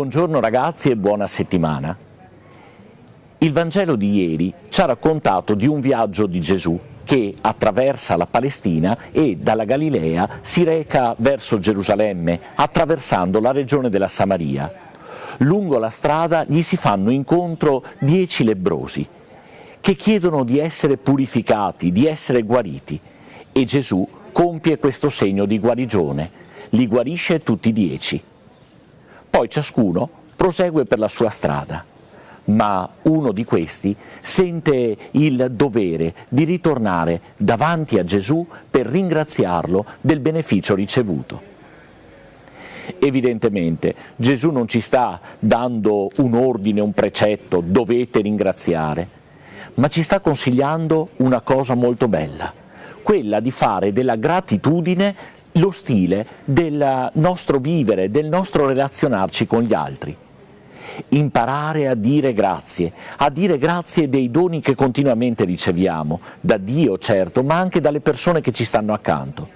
Buongiorno ragazzi e buona settimana. Il Vangelo di ieri ci ha raccontato di un viaggio di Gesù che attraversa la Palestina e dalla Galilea si reca verso Gerusalemme, attraversando la regione della Samaria. Lungo la strada gli si fanno incontro 10 lebbrosi che chiedono di essere purificati, di essere guariti, e Gesù compie questo segno di guarigione, li guarisce tutti 10. Poi ciascuno prosegue per la sua strada, ma uno di questi sente il dovere di ritornare davanti a Gesù per ringraziarlo del beneficio ricevuto. Evidentemente Gesù non ci sta dando un ordine, un precetto, dovete ringraziare, ma ci sta consigliando una cosa molto bella, quella di fare della gratitudine lo stile del nostro vivere, del nostro relazionarci con gli altri. Imparare a dire grazie dei doni che continuamente riceviamo, da Dio certo, ma anche dalle persone che ci stanno accanto.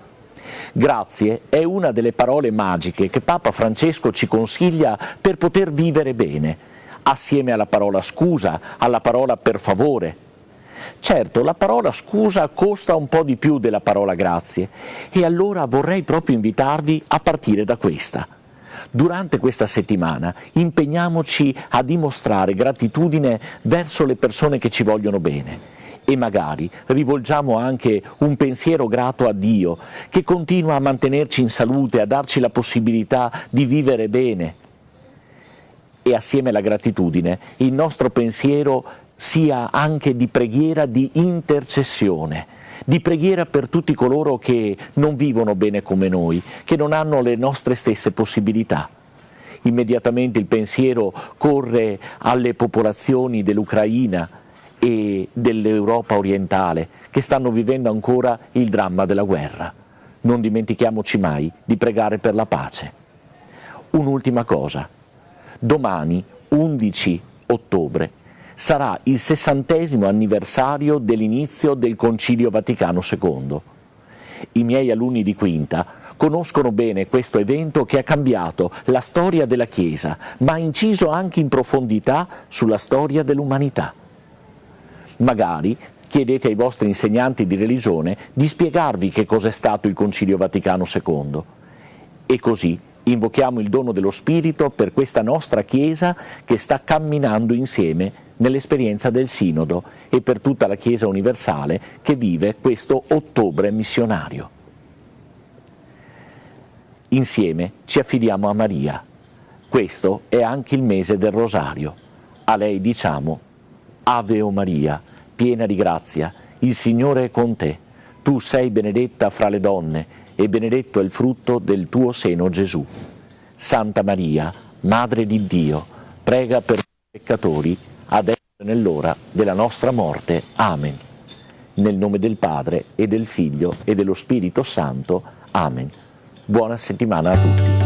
Grazie è una delle parole magiche che Papa Francesco ci consiglia per poter vivere bene, assieme alla parola scusa, alla parola per favore. Certo, la parola scusa costa un po' di più della parola grazie, e allora vorrei proprio invitarvi a partire da questa. Durante questa settimana impegniamoci a dimostrare gratitudine verso le persone che ci vogliono bene e magari rivolgiamo anche un pensiero grato a Dio, che continua a mantenerci in salute, a darci la possibilità di vivere bene. E assieme alla gratitudine il nostro pensiero sia anche di preghiera, di intercessione, di preghiera per tutti coloro che non vivono bene come noi, che non hanno le nostre stesse possibilità. Immediatamente il pensiero corre alle popolazioni dell'Ucraina e dell'Europa orientale, che stanno vivendo ancora il dramma della guerra. Non dimentichiamoci mai di pregare per la pace. Un'ultima cosa. Domani, 11 ottobre, sarà il 60° anniversario dell'inizio del Concilio Vaticano II. I miei alunni di quinta conoscono bene questo evento che ha cambiato la storia della Chiesa, ma ha inciso anche in profondità sulla storia dell'umanità. Magari chiedete ai vostri insegnanti di religione di spiegarvi che cos'è stato il Concilio Vaticano II. E così invochiamo il dono dello Spirito per questa nostra Chiesa che sta camminando insieme nell'esperienza del Sinodo e per tutta la Chiesa universale che vive questo ottobre missionario. Insieme ci affidiamo a Maria. Questo è anche il mese del Rosario. A lei diciamo: Ave o Maria, piena di grazia, il Signore è con te. Tu sei benedetta fra le donne e benedetto è il frutto del tuo seno, Gesù. Santa Maria, Madre di Dio, prega per noi peccatori, adesso e nell'ora della nostra morte. Amen. Nel nome del Padre, e del Figlio, e dello Spirito Santo. Amen. Buona settimana a tutti.